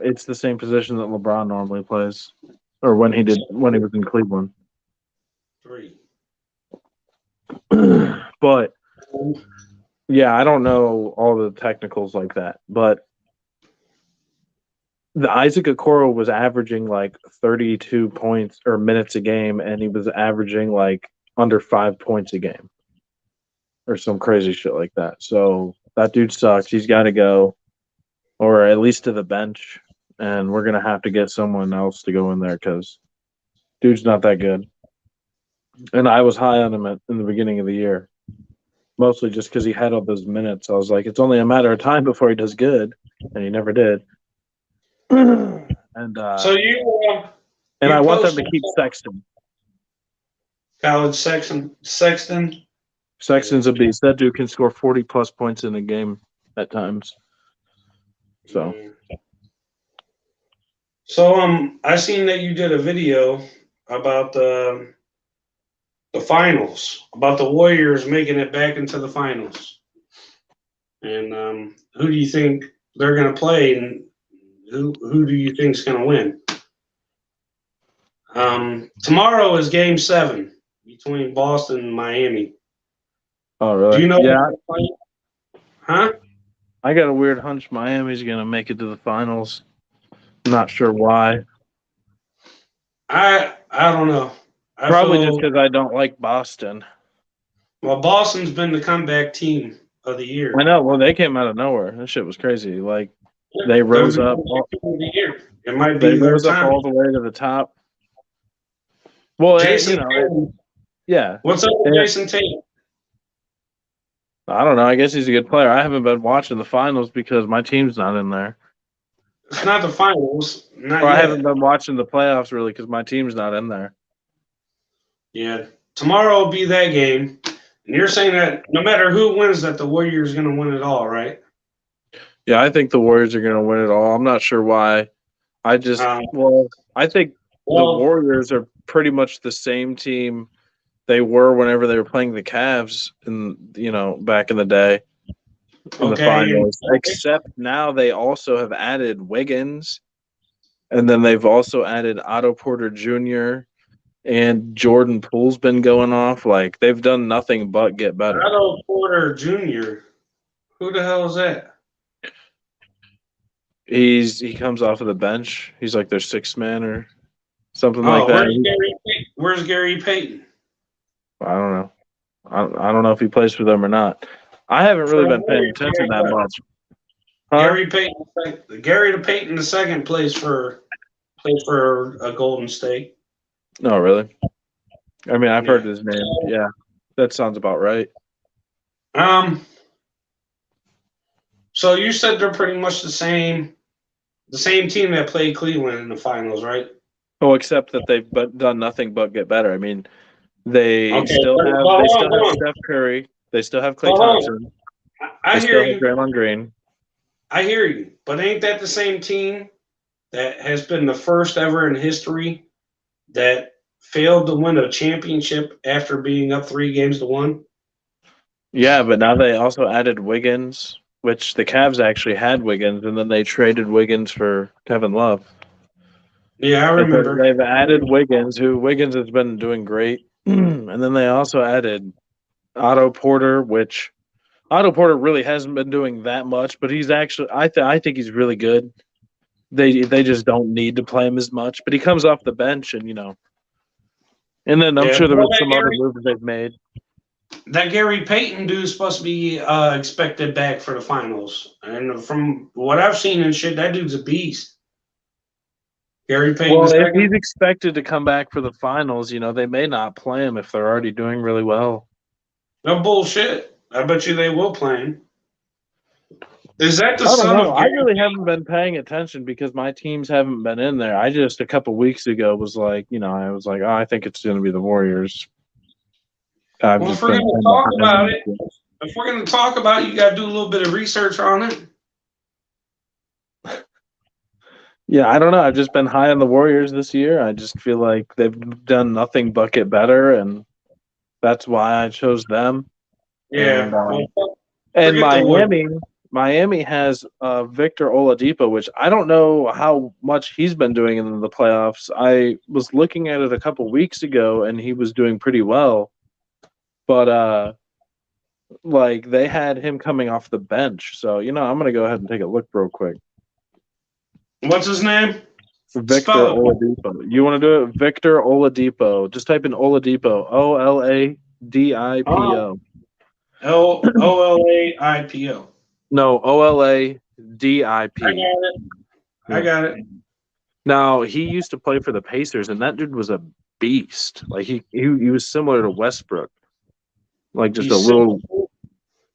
It's the same position that LeBron normally plays, or when he was in Cleveland. 3. But yeah, I don't know all the technicals like that. But the Isaac Okoro was averaging like 32 points or minutes a game, and he was averaging like under 5 points a game, or some crazy shit like that. So that dude sucks. He's got to go, or at least to the bench. And we're gonna have to get someone else to go in there because dude's not that good. And I was high on him in the beginning of the year, mostly just because he had all those minutes. I was like, it's only a matter of time before he does good, and he never did. And So you I want them to keep Sexton. College Sexton. Sexton's a beast. That dude can score 40-plus points in a game at times. So I seen that you did a video about the finals, about the Warriors making it back into the finals. And who do you think they're going to play, and who do you think is going to win? Tomorrow is Game 7 between Boston and Miami. Oh, really? Do you know? Yeah. Huh? I got a weird hunch Miami's going to make it to the finals. Not sure why. I don't know. Probably just because I don't like Boston. Well, Boston's been the comeback team of the year. I know. Well, they came out of nowhere. That shit was crazy. Like, they rose up. It might be they rose up all the way to the top. Well, Jason Tatum. Yeah. What's up with Jason Tatum? I don't know. I guess he's a good player. I haven't been watching the finals because my team's not in there. It's not the finals. Not or yet. I haven't been watching the playoffs really because my team's not in there. Yeah. Tomorrow will be that game. And you're saying that no matter who wins, that the Warriors are going to win it all, right? Yeah, I think the Warriors are going to win it all. I'm not sure why. I think the Warriors are pretty much the same team they were whenever they were playing the Cavs back in the day in the finals. Except now they also have added Wiggins, and then they've also added Otto Porter Jr. and Jordan Poole's been going off. Like, they've done nothing but get better. Otto Porter Jr. Who the hell is that? He comes off of the bench. He's like their sixth man or something like that. Where's Gary Payton? I don't know. I don't know if he plays for them or not. I haven't really been paying attention that much. Gary Payton II plays for a Golden State. No, really? I mean, I've heard his name. Yeah, that sounds about right. So you said they're pretty much the same team that played Cleveland in the finals, right? Oh, except that they've done nothing but get better. I mean, they still have Steph Curry. They still have Klay Thompson. I hear you. Draymond Green. I hear you, but ain't that the same team that has been the first ever in history that failed to win a championship after being up 3-1? Yeah, but now they also added Wiggins, which the Cavs actually had Wiggins, and then they traded Wiggins for Kevin Love. Yeah, I remember. They've added Wiggins, Wiggins has been doing great. And then they also added Otto Porter, which Otto Porter really hasn't been doing that much, but he's actually I think he's really good. They just don't need to play him as much, but he comes off the bench and and then I'm sure there was some other moves they've made. That Gary Payton dude is supposed to be expected back for the finals. And from what I've seen and shit, that dude's a beast. Gary Payton. Well, if he's expected to come back for the finals, they may not play him if they're already doing really well. No bullshit. I bet you they will play him. Is that the son of Gary? I really haven't been paying attention because my teams haven't been in there. I just a couple weeks ago was like, I was like, I think it's going to be the Warriors. If we're going to talk about it, you got to do a little bit of research on it. Yeah, I don't know. I've just been high on the Warriors this year. I just feel like they've done nothing but get better, and that's why I chose them. Yeah. And Forget the lawyer. Miami has Victor Oladipo, which I don't know how much he's been doing in the playoffs. I was looking at it a couple weeks ago, and he was doing pretty well. But like they had him coming off the bench, so I'm gonna go ahead and take a look real quick. What's his name? Victor Oladipo. You want to do it? Victor Oladipo. Just type in Oladipo. Oladipo. Olaipo. No, Oladip. I got it. Now he used to play for the Pacers, and that dude was a beast. Like he was similar to Westbrook, like just a little.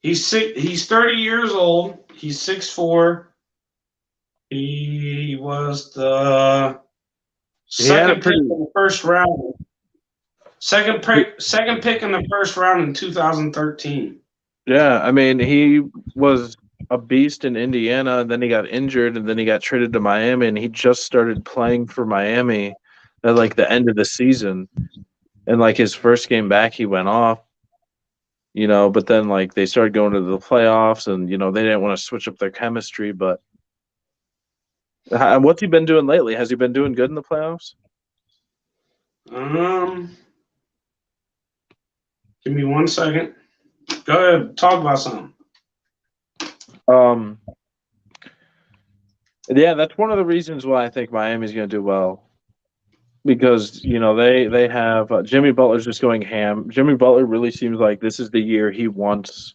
He's 30 years old. He's 6'4". He was the second pick in the first round. Second pick in the first round in 2013. Yeah, I mean he was a beast in Indiana, and then he got injured, and then he got traded to Miami, and he just started playing for Miami at like the end of the season. And like his first game back, he went off. But then like they started going to the playoffs, and they didn't want to switch up their chemistry. But what's he been doing lately? Has he been doing good in the playoffs? Give me 1 second. Go ahead, talk about something. Yeah, that's one of the reasons why I think Miami's going to do well. Because, they have Jimmy Butler's just going ham. Jimmy Butler really seems like this is the year he wants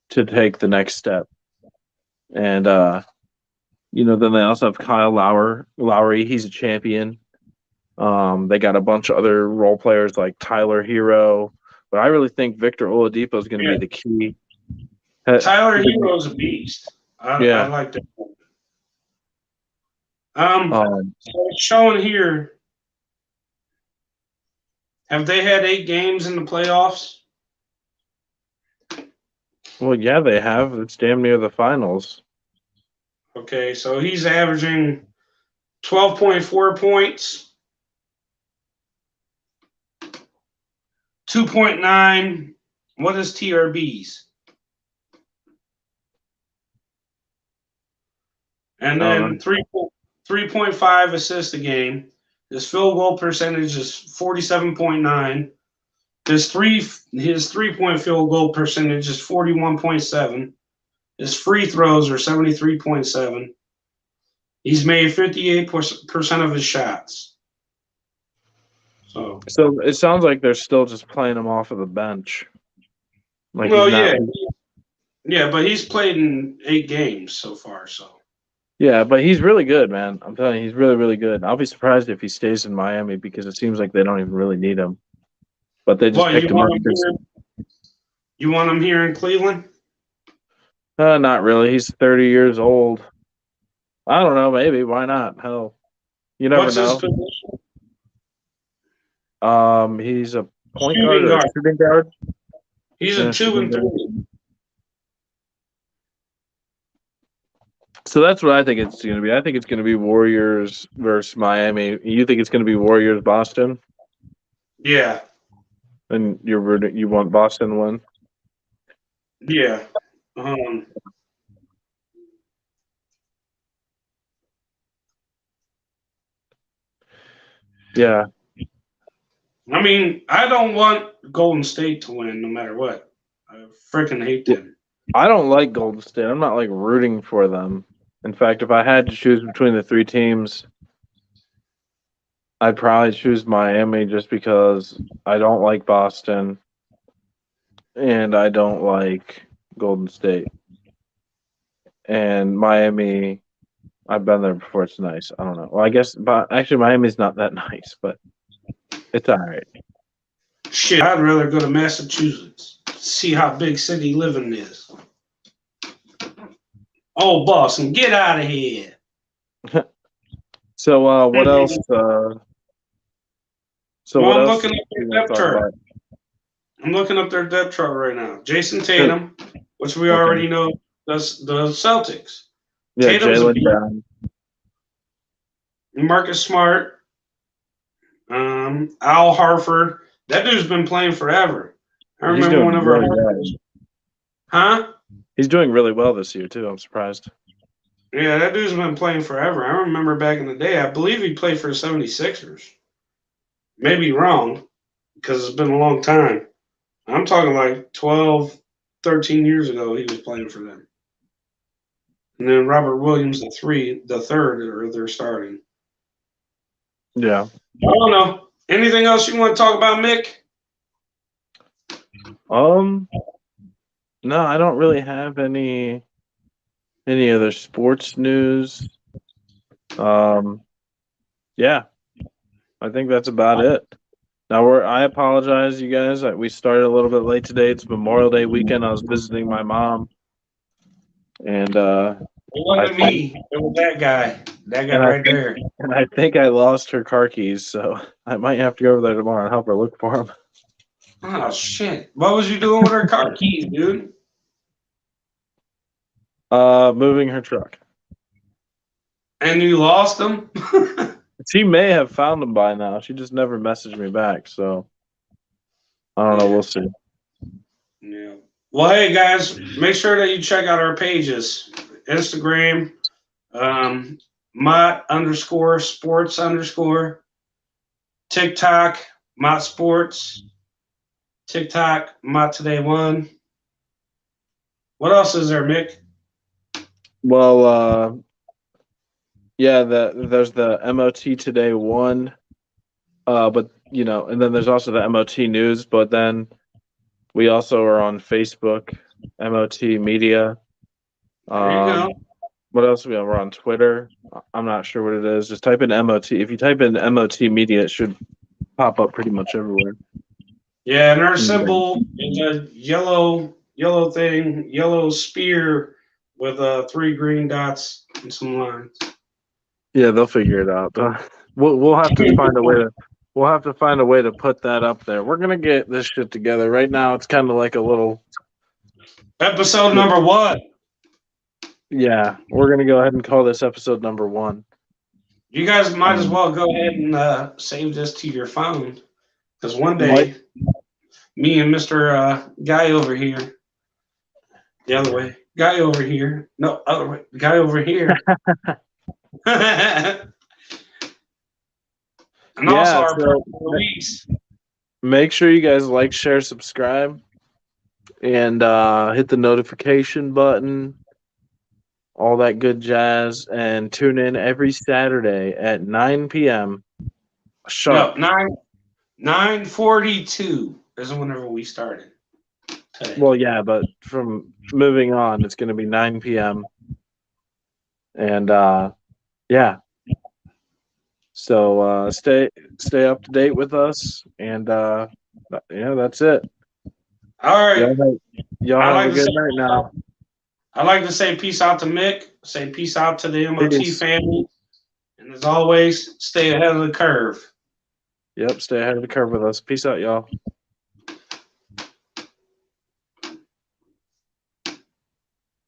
to take the next step. And, then they also have Kyle Lowry. He's a champion. They got a bunch of other role players like Tyler Hero. But I really think Victor Oladipo is going to be the key. Tyler Hero's a beast. I like that. So it's showing here. Have they had 8 games in the playoffs? Well, yeah, they have. It's damn near the finals. Okay, so he's averaging 12.4 points, 2.9. What is TRBs? And then 3.5 assists a game. His field goal percentage is 47.9. His 3-point field goal percentage is 41.7. His free throws are 73.7. He's made 58% of his shots. So it sounds like they're still just playing him off of the bench. Like yeah, but he's played in 8 games so far. So yeah, but he's really good, man. I'm telling you, he's really, really good. I'll be surprised if he stays in Miami because it seems like they don't even really need him. But they just picked him up. You want him here in Cleveland? Not really. He's 30 years old. I don't know. Maybe. Why not? Hell, you never know. His position? He's a point guard or a shooting guard. He's a 2 and 3. So that's what I think it's going to be. I think it's going to be Warriors versus Miami. You think it's going to be Warriors Boston? Yeah. And you want Boston to win? Yeah. Yeah. I mean, I don't want Golden State to win no matter what. I freaking hate them. I don't like Golden State. I'm not like rooting for them. In fact, if I had to choose between the 3 teams, I'd probably choose Miami just because I don't like Boston and I don't like Golden State. And Miami, I've been there before. It's nice. I don't know. Well, I guess, but actually, Miami's not that nice, but it's all right. Shit, I'd rather go to Massachusetts. See how big city living is. Oh, Boston, get out of here. So, what else? I'm looking up their depth chart. I'm looking up their depth chart right now. Jason Tatum, which we already know, does the Celtics. Yeah, Jalen Brown. Marcus Smart. Al Harford. That dude's been playing forever. I remember whenever. Huh? He's doing really well this year too. I'm surprised. Yeah, that dude's been playing forever. I remember back in the day, I believe he played for the 76ers. Maybe wrong, because it's been a long time. I'm talking like 12, 13 years ago he was playing for them. And then Robert Williams, the third, or they're starting. Yeah. I don't know. Anything else you want to talk about, Mick? No, I don't really have any other sports news. Yeah, I think that's about it. Now I apologize, you guys. We started a little bit late today. It's Memorial Day weekend. I was visiting my mom, and It wasn't me. It was that guy. That guy right there. And I think I lost her car keys, so I might have to go over there tomorrow and help her look for them. Oh shit! What was you doing with her car keys, dude? Moving her truck. And you lost them? She may have found them by now. She just never messaged me back, so I don't know. We'll see. Yeah. Well, hey guys, make sure that you check out our pages: Instagram, MOT _sports_, TikTok, MOT Sports, TikTok, MOT Today 1. What else is there, Mick? Well, yeah, there's the MOT Today 1, but and then there's also the MOT News. But then we also are on Facebook, MOT Media. There you go. What else we have? We're on Twitter. I'm not sure what it is. Just type in MOT. If you type in MOT Media, it should pop up pretty much everywhere. Yeah, and our symbol is a yellow thing, yellow spear with 3 green dots and some lines. Yeah, they'll figure it out. We'll have to find a way to. We'll have to find a way to put that up there. We're gonna get this shit together. Right now, it's kind of like a little episode number 1. Yeah, we're gonna go ahead and call this episode number 1. You guys might as well go ahead and save this to your phone, because one day, me and Mr. Guy over here, the other way, guy over here, no, other way, guy over here, and also our Luis. Make sure you guys like, share, subscribe, and hit the notification button. All that good jazz, and tune in every Saturday at 9 p.m. sharp. No, 9:42 is whenever we started today. Well, yeah, but from moving on, it's going to be 9 p.m. And yeah, so stay up to date with us, and that's it. All right, y'all have a good night now. I'd like to say peace out to Mick, say peace out to the MOT family, and as always, stay ahead of the curve. Yep, stay ahead of the curve with us. Peace out, y'all.